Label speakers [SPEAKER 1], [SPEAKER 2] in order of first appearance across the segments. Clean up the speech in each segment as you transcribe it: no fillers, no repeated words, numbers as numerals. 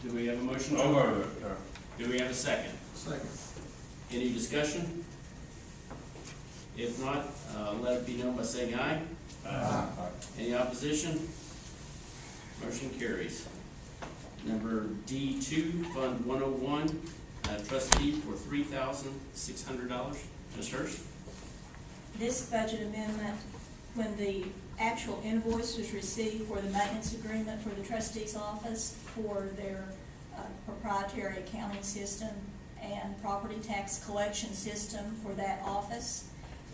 [SPEAKER 1] Do we have a motion?
[SPEAKER 2] I'll move it, sir.
[SPEAKER 1] Do we have a second?
[SPEAKER 3] Second.
[SPEAKER 1] Any discussion? If not, let it be known by saying aye.
[SPEAKER 2] Aye.
[SPEAKER 1] Any opposition? Motion carries. Number D2, Fund 101, trustee for $3,600. Ms. Hurst?
[SPEAKER 4] This budget amendment, when the actual invoice was received for the maintenance agreement for the trustee's office for their proprietary accounting system and property tax collection system for that office,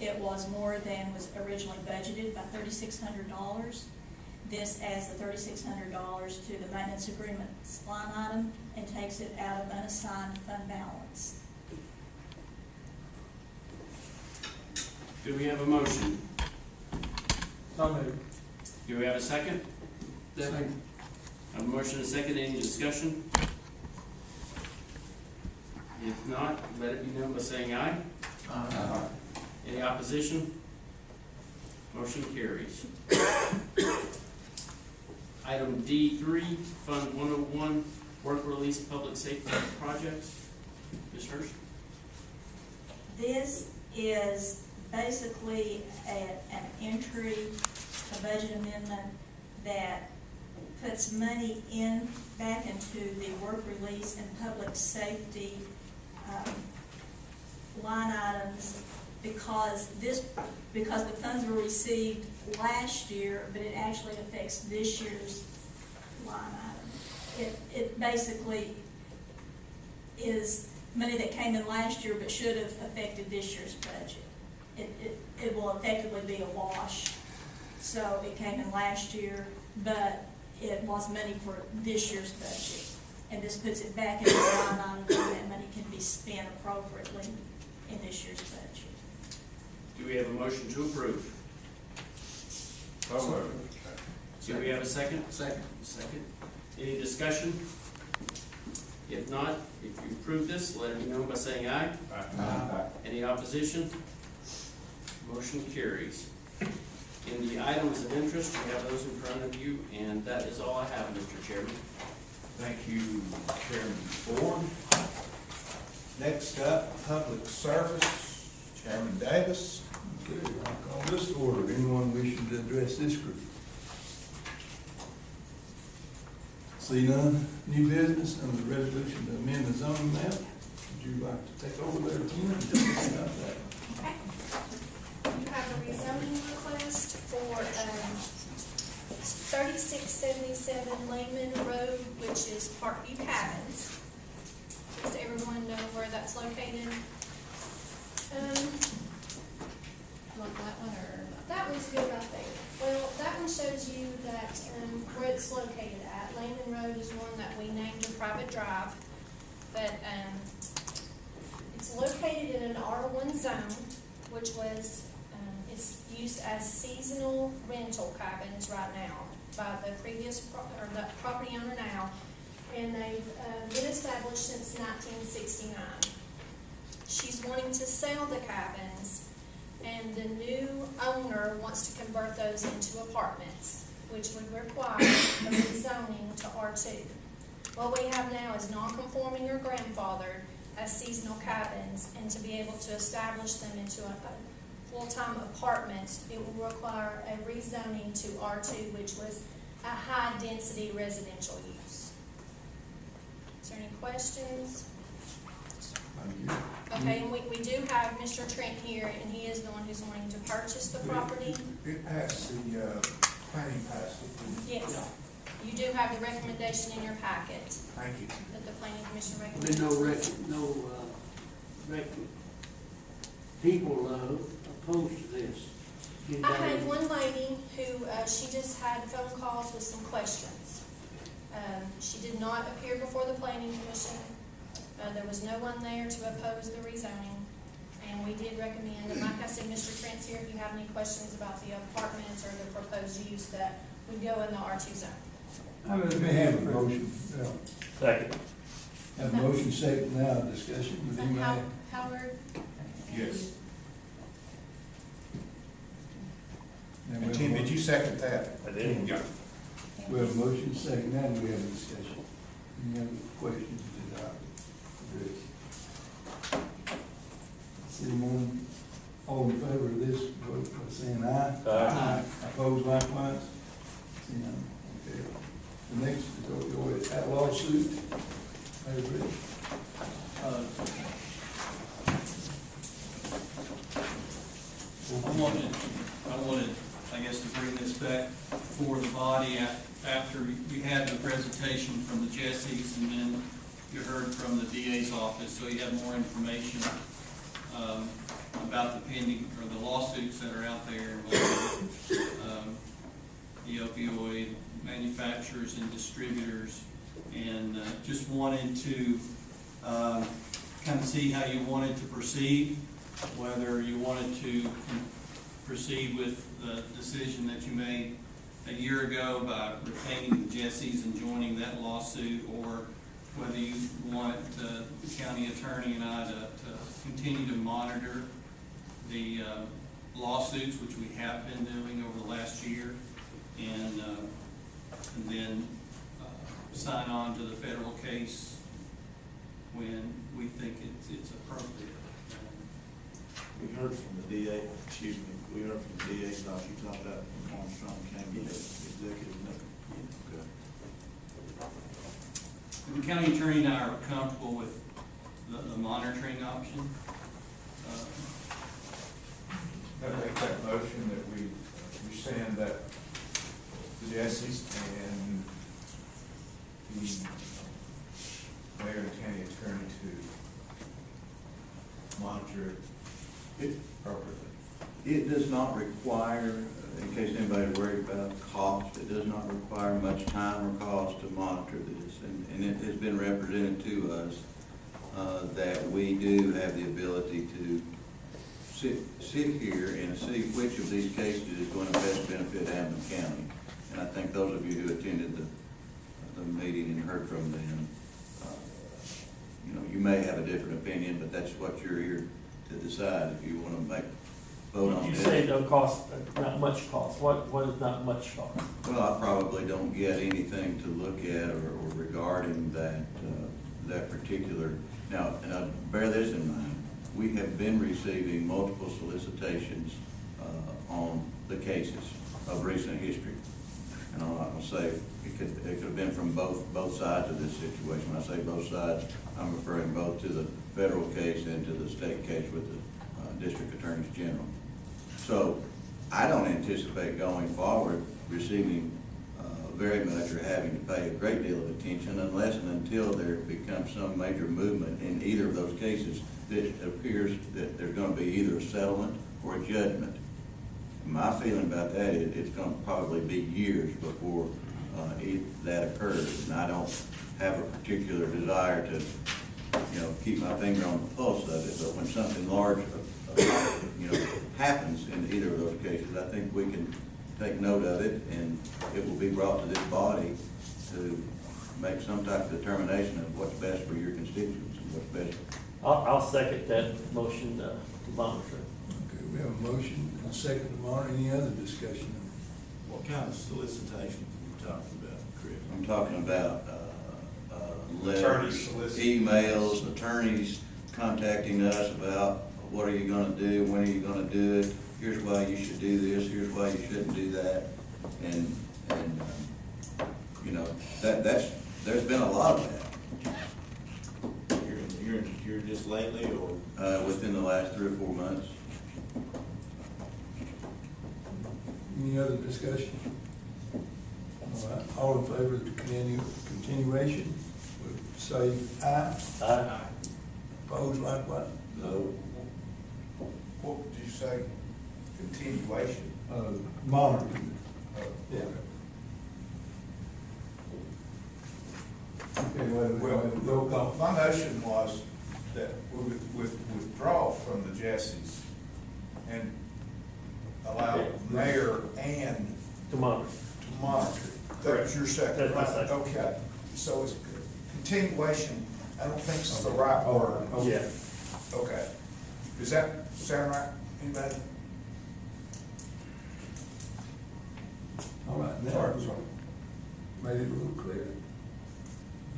[SPEAKER 4] it was more than was originally budgeted by $3,600. This adds the $3,600 to the maintenance agreement line item and takes it out of unassigned fund balance.
[SPEAKER 1] Do we have a motion?
[SPEAKER 3] So moved.
[SPEAKER 1] Do we have a second?
[SPEAKER 3] Second.
[SPEAKER 1] A motion and a second. Any discussion? If not, let it be known by saying aye.
[SPEAKER 3] Aye.
[SPEAKER 1] Any opposition? Motion carries. Item D3, Fund 101, Work Release Public Safety Projects. Ms. Hurst?
[SPEAKER 4] This is basically an entry, a budget amendment that puts money back into the work release and public safety line items because the funds were received last year, but it actually affects this year's line item. It basically is money that came in last year but should have affected this year's budget. It will effectively be a wash. So it came in last year, but it was money for this year's budget. And this puts it back in the line item where that money can be spent appropriately in this year's budget.
[SPEAKER 1] Do we have a motion to approve?
[SPEAKER 2] So moved.
[SPEAKER 1] Do we have a second?
[SPEAKER 3] Second.
[SPEAKER 1] Second. Any discussion? If not, if you approve this, let it be known by saying aye.
[SPEAKER 2] Aye.
[SPEAKER 1] Any opposition? Motion carries. In the items of interest, you have those in front of you, and that is all I have, Mr. Chairman.
[SPEAKER 5] Thank you, Chairman Ford. Next up, Public Service, Chairman Davis.
[SPEAKER 6] Okay, I'll call this to order. Anyone wishing to address this group? See none. New business and the resolution to amend the zoning map. Would you like to take over there, Tina, and tell us about that?
[SPEAKER 7] Okay. You have a rezoning request for 3677 Lehman Road, which is Parkview Cabins. Does everyone know where that's located? Want that one or not? That one's good right there. Well, that one shows you that where it's located at. Lehman Road is one that we named a private drive, but it's located in an R1 zone, which was it's used as seasonal rental cabins right now by the previous the property owner now, and they've been established since 1969. She's wanting to sell the cabins, and the new owner wants to convert those into apartments, which would require a rezoning to R2. What we have now is non-conforming or grandfathered as seasonal cabins, and to be able to establish them into a full-time apartments, it will require a rezoning to R2, which was a high-density residential use. Is there any questions? Okay, and we do have Mr. Trent here, and he is the one who's wanting to purchase the property.
[SPEAKER 5] It passed the, planning passed it.
[SPEAKER 7] Yes. You do have the recommendation in your packet
[SPEAKER 5] Thank you.
[SPEAKER 7] that the planning commission
[SPEAKER 8] There's
[SPEAKER 7] recommends.
[SPEAKER 8] people opposed to this.
[SPEAKER 7] I had one lady who, she just had phone calls with some questions. She did not appear before the planning commission. There was no one there to oppose the rezoning, and we did recommend, and like I said, Mr. Trent's here if you have any questions about the apartments or the proposed use that would go in the R2 zone.
[SPEAKER 6] Let me have a motion.
[SPEAKER 2] Second.
[SPEAKER 6] Have a motion second now, discussion with
[SPEAKER 7] And
[SPEAKER 6] anybody?
[SPEAKER 7] Howard?
[SPEAKER 5] Yes.
[SPEAKER 6] And
[SPEAKER 5] And Tim, did you second that?
[SPEAKER 2] I did.
[SPEAKER 5] Yeah.
[SPEAKER 6] We have a motion second now, and we have a discussion. Any other questions that I address? Seeing none, all in favor of this, vote by saying aye.
[SPEAKER 2] Aye.
[SPEAKER 6] Opposed likewise? Seeing none, okay. The next is opioid at lawsuit. Mayor Bridges.
[SPEAKER 9] I wanted, I guess, to bring this back for the body after we had the presentation from the Jessies, and then you heard from the DA's office, so you have more information about the pending, or the lawsuits that are out there involving the opioid manufacturers and distributors, and just wanted to kind of see how you wanted to proceed, whether you wanted to proceed with the decision that you made a year ago by retaining the Jessies and joining that lawsuit, or whether you want the county attorney and I to continue to monitor the lawsuits, which we have been doing over the last year, and then sign on to the federal case when we think it's appropriate.
[SPEAKER 2] We heard from the DA, excuse me, we heard from the DA's office, you talked about Armstrong County executive.
[SPEAKER 9] The county attorney and I are comfortable with the monitoring option.
[SPEAKER 5] I make that motion that we rescind that, the Jessies and the mayor and county attorney to monitor it appropriately.
[SPEAKER 10] It does not require, in case anybody's worried about cost, it does not require much time or cost to monitor this. And it has been represented to us that we do have the ability to sit here and see which of these cases is going to best benefit Amman County. And I think those of you who attended the meeting and heard from them, you may have a different opinion, but that's what you're here to decide if you want to vote on
[SPEAKER 8] You
[SPEAKER 10] this.
[SPEAKER 8] say no cost, not much cost. What is not much cost?
[SPEAKER 10] Well, I probably don't get anything to look at or regarding that, that particular. Now, and I bear this in mind, we have been receiving multiple solicitations on the cases of recent history. And I'm not gonna say, it could have been from both sides of this situation. When I say both sides, I'm referring both to the federal case and to the state case with the district attorneys general. So I don't anticipate going forward receiving very much or having to pay a great deal of attention unless and until there becomes some major movement in either of those cases that appears that there's going to be either a settlement or a judgment. My feeling about that is it's going to probably be years before that occurs, and I don't have a particular desire to, keep my finger on the pulse of it. But when something large, happens in either of those cases, I think we can take note of it, and it will be brought to this body to make some type of determination of what's best for your constituents and what's best.
[SPEAKER 8] I'll second that motion to monitor.
[SPEAKER 6] Okay, we have a motion and a second to monitor. Any other discussion?
[SPEAKER 2] What kind of solicitations are you talking about, Chris?
[SPEAKER 10] I'm talking about
[SPEAKER 5] Attorney
[SPEAKER 10] letters,
[SPEAKER 5] soliciting.
[SPEAKER 10] emails, attorneys contacting us about what are you gonna do, when are you gonna do it, here's why you should do this, here's why you shouldn't do that. And there's been a lot of that
[SPEAKER 2] You're just lately, or?
[SPEAKER 10] within the last 3 or 4 months.
[SPEAKER 6] Any other discussion? All right, all in favor of the continuation, would say aye.
[SPEAKER 8] Aye.
[SPEAKER 6] Opposed likewise?
[SPEAKER 10] No.
[SPEAKER 5] What would you say? Continuation?
[SPEAKER 6] Monitoring.
[SPEAKER 5] Oh,
[SPEAKER 6] Yeah. Okay, well, roll call.
[SPEAKER 5] My motion was that we would withdraw from the Jessies and allow
[SPEAKER 8] Okay.
[SPEAKER 5] mayor and
[SPEAKER 8] To monitor.
[SPEAKER 5] to monitor. That was your second,
[SPEAKER 8] That's my
[SPEAKER 5] right?
[SPEAKER 8] second.
[SPEAKER 5] Okay, so it's continuation, I don't think it's the right word.
[SPEAKER 8] Yeah.
[SPEAKER 5] Okay. Does that sound right? Anybody?
[SPEAKER 6] All right, now,
[SPEAKER 5] Sorry.
[SPEAKER 6] made it a little clear.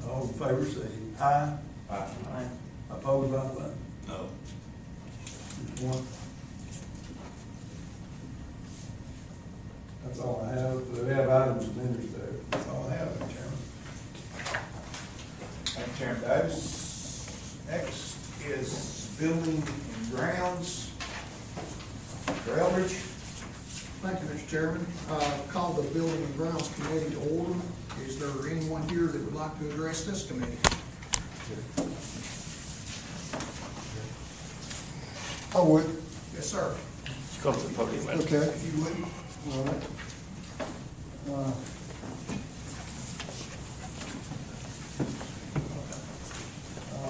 [SPEAKER 6] All in favor say aye.
[SPEAKER 5] Aye.
[SPEAKER 6] Opposed, like that?
[SPEAKER 2] No.
[SPEAKER 6] Just one. That's all I have. We have items of interest there. That's all I have, Mr. Chairman.
[SPEAKER 5] Thank you, Chairman Davis. Next is building and grounds. Mr. Eldridge.
[SPEAKER 11] Thank you, Mr. Chairman. Call the Building and Grounds Committee to order. Is there anyone here that would like to address this committee?
[SPEAKER 12] I would.
[SPEAKER 11] Yes, sir.
[SPEAKER 8] Come to the podium, man.
[SPEAKER 12] Okay.
[SPEAKER 11] If you would.
[SPEAKER 12] All right.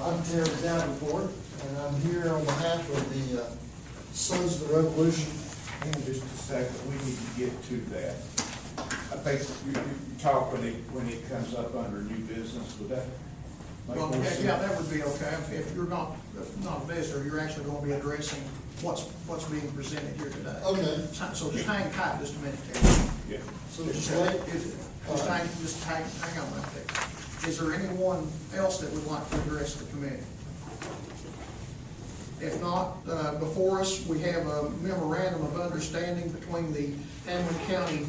[SPEAKER 12] I'm Terry Davenport, and I'm here on behalf of the Sons of the Revolution.
[SPEAKER 5] Hang on just a second, we need to get to that. I think you talk when it comes up under new business, would that make
[SPEAKER 11] Well,
[SPEAKER 5] more sense?
[SPEAKER 11] yeah, that would be okay. If you're not a visitor, you're actually going to be addressing what's being presented here today.
[SPEAKER 12] Okay.
[SPEAKER 11] So just hang tight just a minute, Terry.
[SPEAKER 5] Yeah.
[SPEAKER 12] So just wait.
[SPEAKER 11] Just hang on right there. Is there anyone else that would like to address the committee? If not, before us, we have a memorandum of understanding between the Hamlin County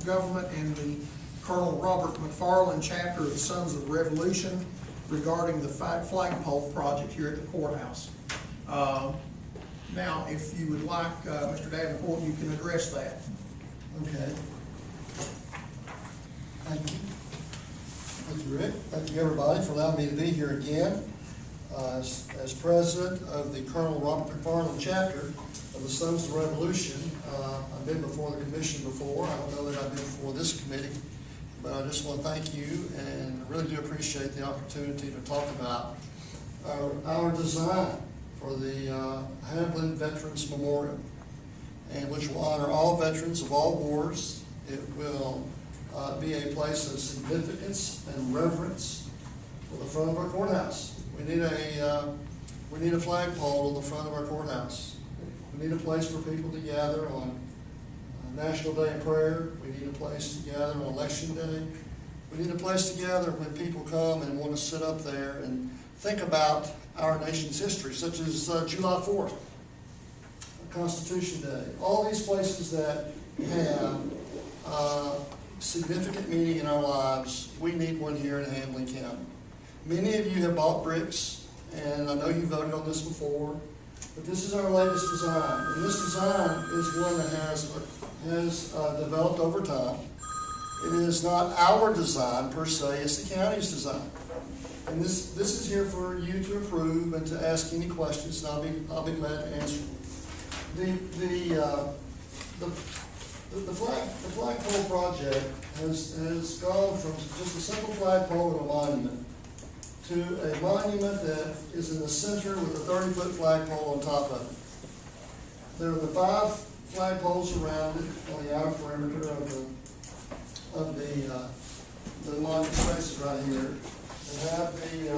[SPEAKER 11] government and the Colonel Robert McFarland chapter of the Sons of the Revolution regarding the flagpole project here at the courthouse. Now, if you would like, Mr. Davenport, you can address that.
[SPEAKER 12] Okay. Thank you. Thank you, Rick. Thank you, everybody, for allowing me to be here again. As president of the Colonel Robert McFarland chapter of the Sons of the Revolution, I've been before the commission before. I don't know that I've been before this committee, but I just want to thank you and really do appreciate the opportunity to talk about our design for the Hamlin Veterans Memorial, and which will honor all veterans of all wars. It will be a place of significance and reverence for the front of our courthouse. We need a flagpole on the front of our courthouse. We need a place for people to gather on National Day of Prayer. We need a place to gather on Election Day. We need a place to gather when people come and want to sit up there and think about our nation's history, such as July 4th, Constitution Day. All these places that have significant meaning in our lives, we need one here in Hamlin County. Many of you have bought bricks, and I know you voted on this before, but this is our latest design. And this design is one that has developed over time. It is not our design per se, it's the county's design. And this is here for you to approve and to ask any questions, and I'll be glad to answer. The flagpole project has gone from just a simple flagpole and a monument to a monument that is in the center with a 30-foot flagpole on top of it. There are the 5 flagpoles around it on the outer perimeter of the monument spaces right here. And have the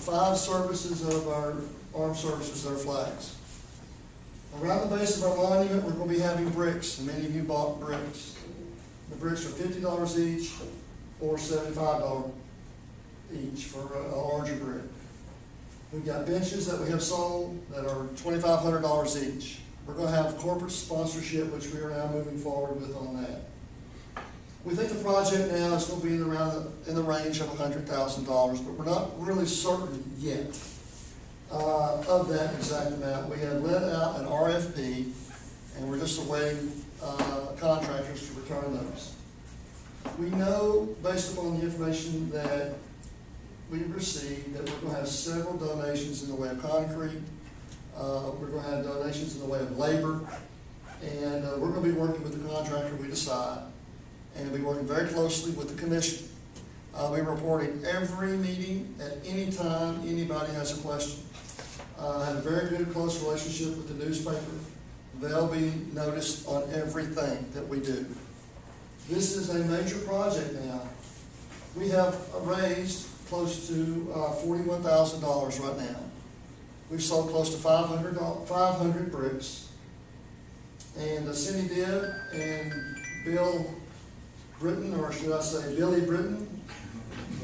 [SPEAKER 12] five services of our armed services, our flags. Around the base of our monument, we're going to be having bricks, and many of you bought bricks. The bricks are $50 each or $75 each for a larger brick. We've got benches that we have sold that are $2,500 each. We're going to have corporate sponsorship, which we are now moving forward with on that. We think the project now is going to be in the range of $100,000, but we're not really certain yet of that exact amount. We have let out an RFP, and we're just awaiting contractors to return those. We know, based upon the information that we've received, that we're going to have several donations in the way of concrete. We're going to have donations in the way of labor, and we're going to be working with the contractor we decide, and we'll be working very closely with the commission. We're reporting every meeting at any time anybody has a question. I have a very good, close relationship with the newspaper. They'll be noticed on everything that we do. This is a major project now. We have raised close to $41,000 right now. We've sold close to 500 bricks. And Cindy did, and Bill Britton, or should I say Billy Britton?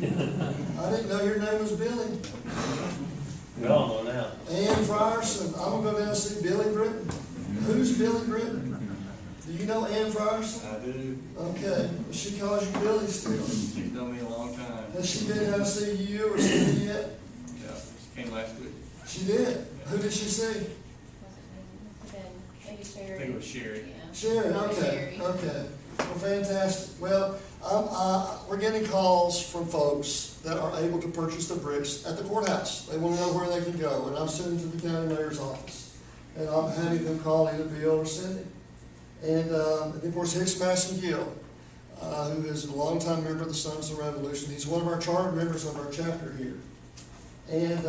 [SPEAKER 12] I didn't know your name was Billy.
[SPEAKER 8] We all know now.
[SPEAKER 12] Ann Frierson, I'm gonna go down and see Billy Britton. Who's Billy Britton? Do you know Ann Frierson?
[SPEAKER 9] I do.
[SPEAKER 12] Okay, well, she calls you Billy still.
[SPEAKER 9] She's known me a long time.
[SPEAKER 12] Has she been down to see you or see you yet?
[SPEAKER 9] Yeah, she came last week.
[SPEAKER 12] She did. Who did she see?
[SPEAKER 7] Was it maybe
[SPEAKER 9] I
[SPEAKER 7] Sherry?
[SPEAKER 9] think it was Sherry.
[SPEAKER 7] Yeah.
[SPEAKER 12] Sharon, okay, okay. Well, fantastic. Well, we're getting calls from folks that are able to purchase the bricks at the courthouse. They want to know where they can go, and I'm sending to the county mayor's office. And I'm having them call either Bill or Cindy. And of course, Hicks Massengill, who is a longtime member of the Sons of the Revolution. He's one of our charter members of our chapter here. And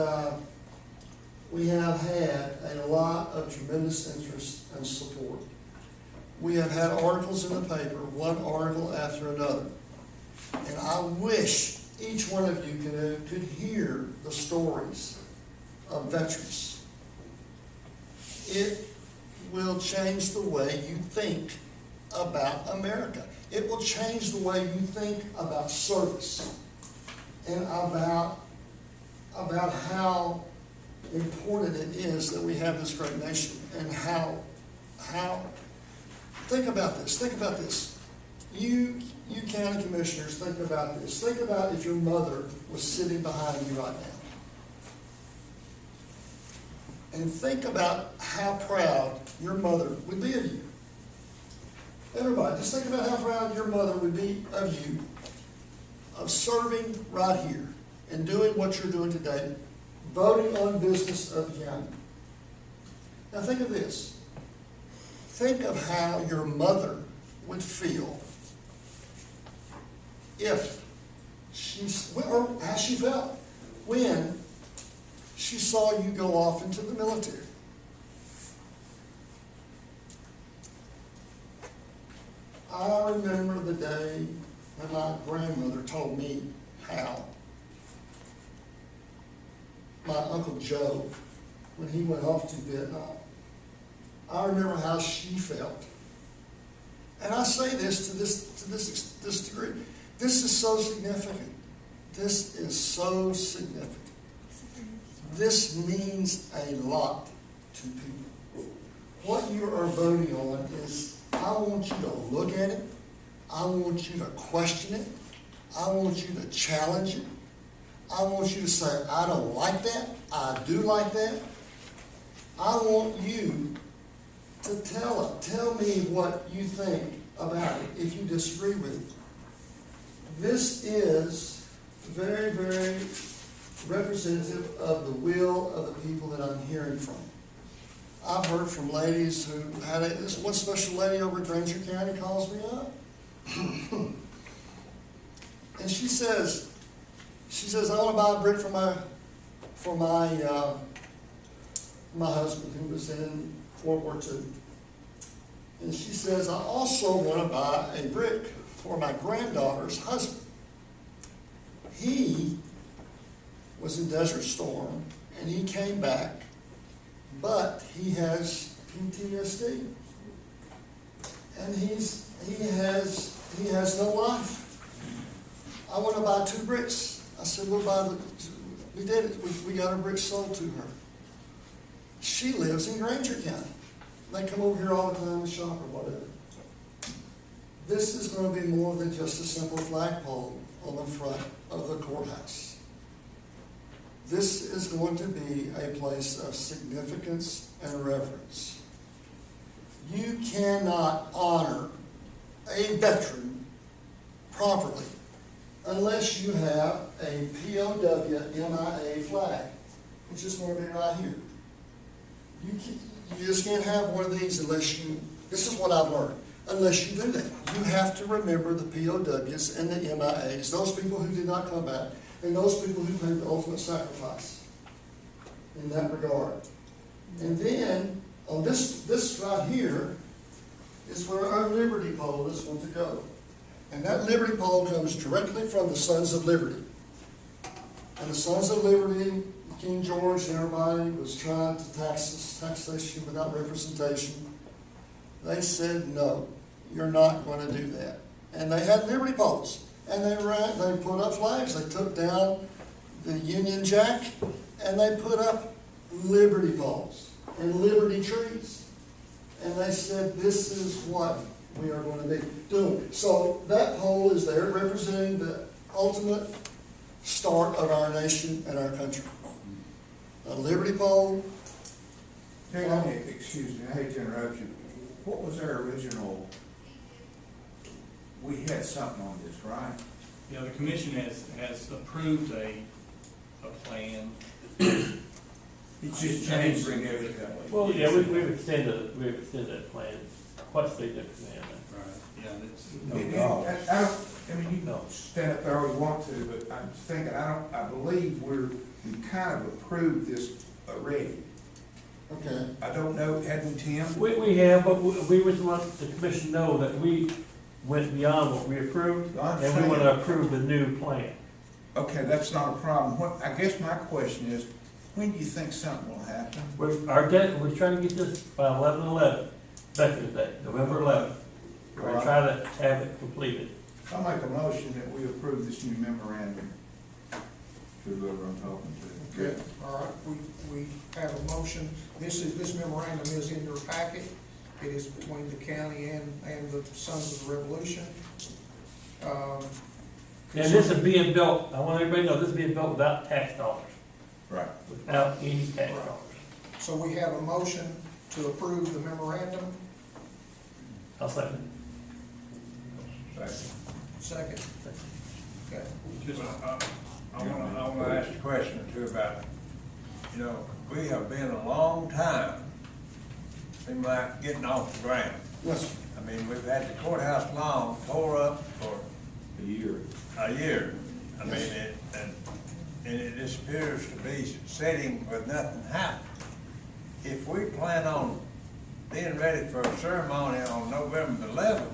[SPEAKER 12] we have had a lot of tremendous interest and support. We have had articles in the paper, one article after another. And I wish each one of you could hear the stories of veterans. It will change the way you think about America. It will change the way you think about service and about how important it is that we have this great nation, and how think about this. You county commissioners, think about this. Think about if your mother was sitting behind you right now. And think about how proud your mother would be of you. Everybody, just think about how proud your mother would be of you, of serving right here and doing what you're doing today, voting on business of the county. Now think of this. Think of how your mother would feel if or how she felt when she saw you go off into the military. I remember the day when my grandmother told me how my Uncle Joe, when he went off to Vietnam, I remember how she felt. And I say this to this degree. This is so significant. This is so significant. This means a lot to people. What you are voting on is, I want you to look at it. I want you to question it. I want you to challenge it. I want you to say, I don't like that. I do like that. I want you to tell me what you think about it if you disagree with it. This is very, very representative of the will of the people that I'm hearing from. I've heard from ladies who had this one special lady over at Granger County calls me up. And she says, I want to buy a brick for my husband who was in World War II. And she says, I also want to buy a brick for my granddaughter's husband. He was in Desert Storm and he came back, but he has PTSD. And he has no life. I want to buy 2 bricks. I said, we did it. We got our bricks sold to her. She lives in Granger County. They come over here all the time to shop or whatever. This is going to be more than just a simple flagpole on the front of the courthouse. This is going to be a place of significance and reverence. You cannot honor a veteran properly unless you have a POW MIA flag, which is going to be right here. You just can't have one of these unless you, this is what I've learned, unless you do that. You have to remember the POWs and the MIAs, those people who did not come back, and those people who paid the ultimate sacrifice in that regard. And then, on this right here, is where our Liberty Pole is going to go. And that Liberty Pole comes directly from the Sons of Liberty. And the Sons of Liberty, King George and everybody was trying to taxation without representation. They said, no, you're not going to do that. and they had Liberty poles. And they put up flags, they took down the Union Jack, and they put up Liberty poles and Liberty trees. And they said, this is what we are going to be doing. So that pole is there representing the ultimate start of our nation and our country. A Liberty pole.
[SPEAKER 5] Excuse me, I hate to interrupt you. What was our original, we had something on this, right?
[SPEAKER 9] You know, the commission has approved a plan.
[SPEAKER 5] It's just changed significantly.
[SPEAKER 8] Well, yeah, we've extended that plan quite significantly.
[SPEAKER 9] Right. Yeah, that's.
[SPEAKER 5] I don't, I mean, you can stand up there all you want to, but I'm thinking, I believe we kind of approved this already.
[SPEAKER 12] Okay.
[SPEAKER 5] I don't know, hadn't Tim?
[SPEAKER 8] We have, but we just want the commission to know that we went beyond what we approved, and we want to approve the new plan.
[SPEAKER 5] Okay, that's not a problem. I guess my question is, when do you think something will happen?
[SPEAKER 8] We're trying to get this by 11/11, Veterans Day, November 11th. We're going to try to have it completed.
[SPEAKER 5] I'll make a motion that we approve this new memorandum to whoever I'm talking to.
[SPEAKER 11] Good, all right, we have a motion. This memorandum is in your packet. It is between the county and the Sons of the Revolution.
[SPEAKER 8] And this is being built, I want everybody to know, this is being built without tax dollars.
[SPEAKER 5] Right.
[SPEAKER 8] Without any tax dollars.
[SPEAKER 11] So we have a motion to approve the memorandum.
[SPEAKER 8] I'll second.
[SPEAKER 11] Second. Okay.
[SPEAKER 13] I want to ask a question or two about, you know, we have been a long time, seems like getting off the ground.
[SPEAKER 12] Yes.
[SPEAKER 13] I mean, we've had the courthouse lawn tore up for
[SPEAKER 5] A year.
[SPEAKER 13] a year. I mean, and it just appears to be sitting with nothing happening. If we plan on being ready for a ceremony on November the 11th,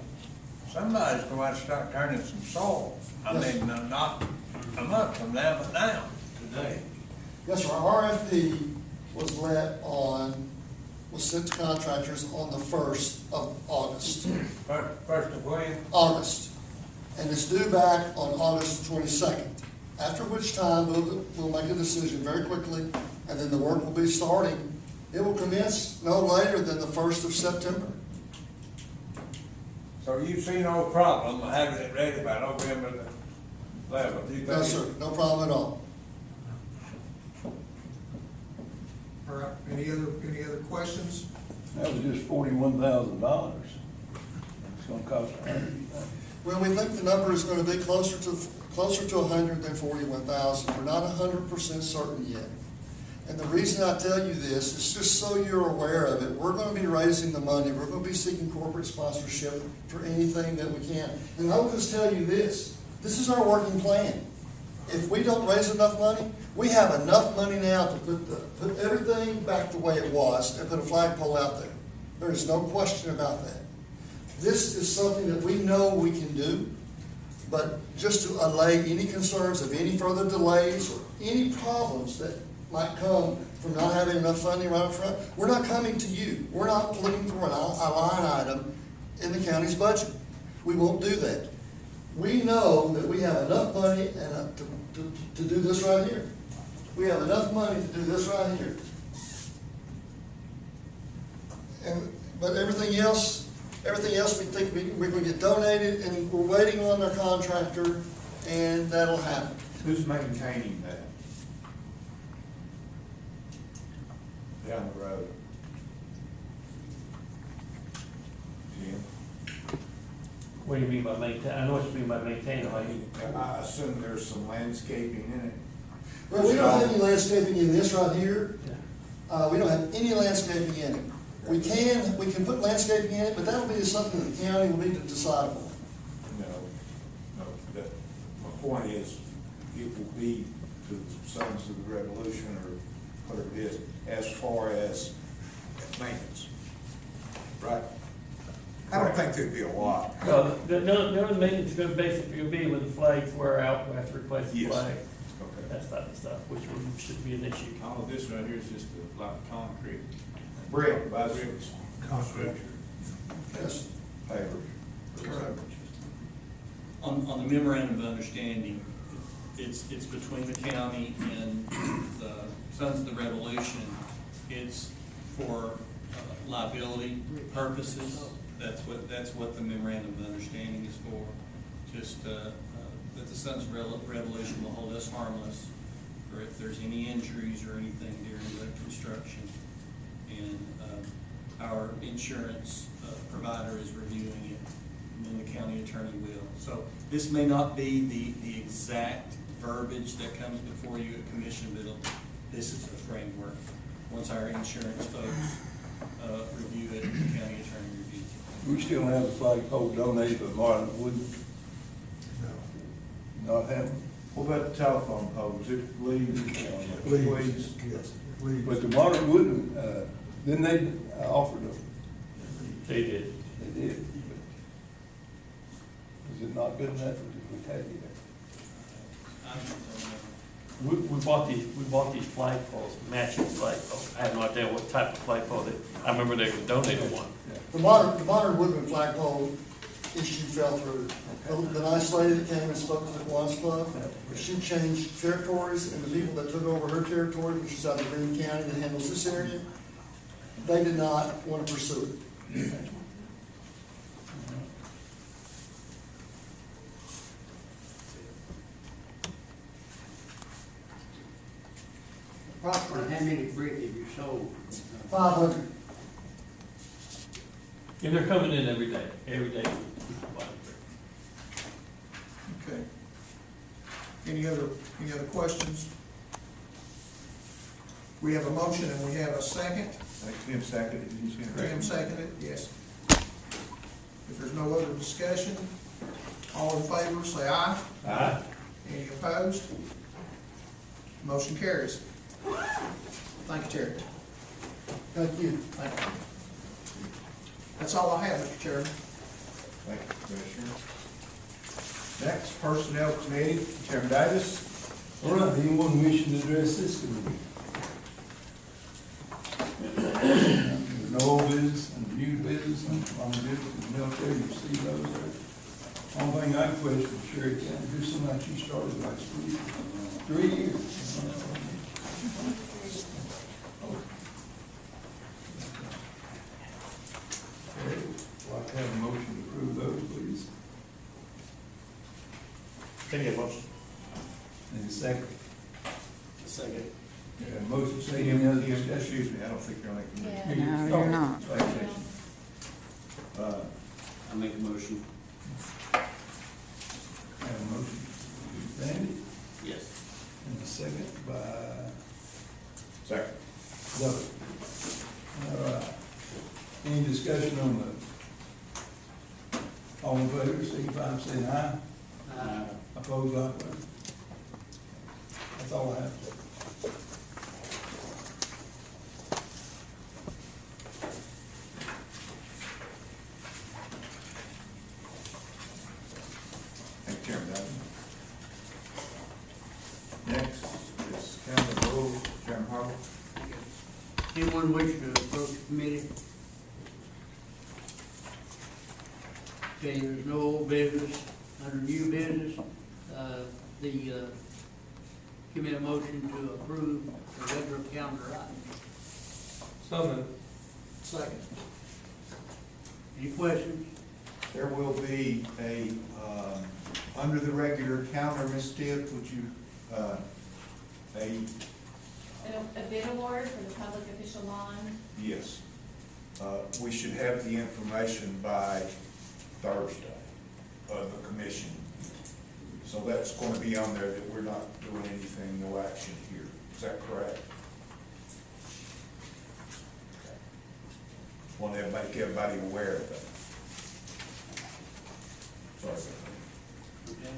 [SPEAKER 13] somebody's going to have to start turning some soil. I mean, not a month from now, but now, today.
[SPEAKER 12] Yes, sir. Our RFP was sent to contractors on the 1st of August.
[SPEAKER 13] First of when?
[SPEAKER 12] August. And it's due back on August 22nd. After which time, we'll make a decision very quickly, and then the work will be starting. It will commence no later than the 1st of September.
[SPEAKER 13] So you see no problem having it ready by November the 11th? You think?
[SPEAKER 12] No, sir. No problem at all.
[SPEAKER 11] All right, any other questions?
[SPEAKER 6] That was just $41,000. It's gonna cost $100,000.
[SPEAKER 12] Well, we think the number is going to be closer to 100 than 41,000. We're not 100% certain yet. And the reason I tell you this is just so you're aware of it. We're going to be raising the money. We're going to be seeking corporate sponsorship for anything that we can. And I'll just tell you this. This is our working plan. If we don't raise enough money, we have enough money now to put everything back the way it was and put a flagpole out there. There is no question about that. This is something that we know we can do, but just to allay any concerns of any further delays or any problems that might come from not having enough funding right up front, we're not coming to you. We're not looking for a line item in the county's budget. We won't do that. We know that we have enough money to do this right here. We have enough money to do this right here. But everything else we think we're going to get donated, and we're waiting on our contractor, and that'll happen.
[SPEAKER 5] Who's maintaining that? Down the road. Jim?
[SPEAKER 8] What do you mean by maintain? I know what you mean by maintaining.
[SPEAKER 5] I assume there's some landscaping in it.
[SPEAKER 12] Well, we don't have any landscaping in this right here. We don't have any landscaping in it. We can put landscaping in it, but that'll be something that the county will need to decide upon.
[SPEAKER 5] No, my point is, it will be to the Sons of the Revolution or whatever it is, as far as maintenance, right? I don't think there'd be a lot.
[SPEAKER 8] No, the only maintenance is going to basically be when the flags wear out, we have to replace the
[SPEAKER 5] Yes.
[SPEAKER 8] flag.
[SPEAKER 5] Okay.
[SPEAKER 8] That type of stuff, which should be an issue.
[SPEAKER 3] All of this right here is just like concrete.
[SPEAKER 5] Brick, bicycles,
[SPEAKER 3] Construction.
[SPEAKER 12] Yes.
[SPEAKER 5] pavers.
[SPEAKER 11] Correct.
[SPEAKER 9] on the memorandum of understanding, it's between the county and the Sons of the Revolution. It's for liability purposes. That's what the memorandum of understanding is for. Just that the Sons of Revolution will hold us harmless or if there's any injuries or anything during the construction. And our insurance provider is reviewing it, and then the county attorney will. So this may not be the exact verbiage that comes before you at commission, but this is the framework. Once our insurance folks review it, and the county attorney reviews it.
[SPEAKER 6] We still have the flagpole donated by Martin Wood. Not having.
[SPEAKER 2] What about the telephone poles? It leaves.
[SPEAKER 6] Yes. But the Martin Wood, didn't they offer them?
[SPEAKER 8] They did.
[SPEAKER 6] They did. Is it not good enough if we take it?
[SPEAKER 9] I don't know.
[SPEAKER 8] We bought these flagpoles, matching flagpoles. I have no idea what type of flagpole I remember they donated one.
[SPEAKER 12] The modern Woodman flagpole issue fell through. The nice lady that came and spoke to the Kiwanis Club, she changed territories, and the people that took over her territory, which is out of Green County that handles this area, they did not want to pursue it.
[SPEAKER 14] Approximately how many bricks have you sold?
[SPEAKER 12] 500.
[SPEAKER 8] And they're coming in every day.
[SPEAKER 11] Okay. Any other questions? We have a motion and we have a second.
[SPEAKER 2] Tim seconded, did you say?
[SPEAKER 11] Graham seconded, yes. If there's no other discussion, all in favor, say aye.
[SPEAKER 8] Aye.
[SPEAKER 11] Any opposed? Motion carries. Thank you, Terry.
[SPEAKER 12] Thank you.
[SPEAKER 11] Thank you. That's all I have, Mr. Chairman.
[SPEAKER 2] Thank you, Commissioner. Next, Personnel Committee, Chairman Davis.
[SPEAKER 6] All right, anyone wishing to address this committee? No old business and new business and longevity and military, you see those there. Only thing I question, Sherry County, do something like you started like 3 years. Okay, like to have a motion to approve those, please.
[SPEAKER 8] Take a motion.
[SPEAKER 6] Any second?
[SPEAKER 1] Second.
[SPEAKER 6] Yeah, motion, second, any other discussion?
[SPEAKER 2] Excuse me, I don't think you're making.
[SPEAKER 7] Yeah.
[SPEAKER 6] No,
[SPEAKER 7] you're not.
[SPEAKER 1] I make a motion.
[SPEAKER 6] Have a motion, Randy,
[SPEAKER 1] Yes.
[SPEAKER 6] and a second by
[SPEAKER 2] Second.
[SPEAKER 6] Doug. All right. Any discussion on the, all in favor, signify by saying aye. Opposed, likewise. That's all I have.
[SPEAKER 2] Thank you, Chairman Davis. Next is County Rules, Chairman Harville.
[SPEAKER 14] Anyone wishing to approach the committee? Okay, there's no old business. Under new business, give me a motion to approve the regular calendar items.
[SPEAKER 8] So moved.
[SPEAKER 11] Second.
[SPEAKER 14] Any questions?
[SPEAKER 2] There will be a, under the regular calendar, Ms. Tipp, would you,
[SPEAKER 7] A bid award for the public official bond.
[SPEAKER 2] yes. We should have the information by Thursday of the commission. So that's going to be on there that we're not doing anything, no action here. Is that correct? Want to make everybody aware of that. Sorry about that.
[SPEAKER 14] Okay.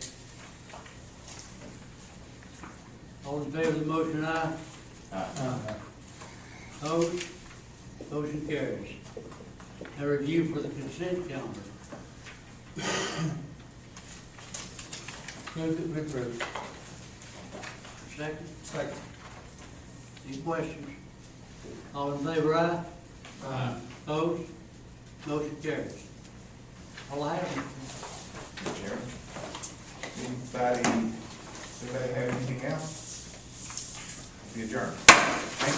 [SPEAKER 14] All in favor of the motion, aye? Opposed? Motion carries. A review for the consent calendar. Move to approve. Second?
[SPEAKER 11] Second.
[SPEAKER 14] Any questions? All in favor, aye? Opposed? Motion carries. All I have.
[SPEAKER 2] Chairman. do they have anything else? Be adjourned. Thank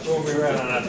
[SPEAKER 8] We'll be right on that.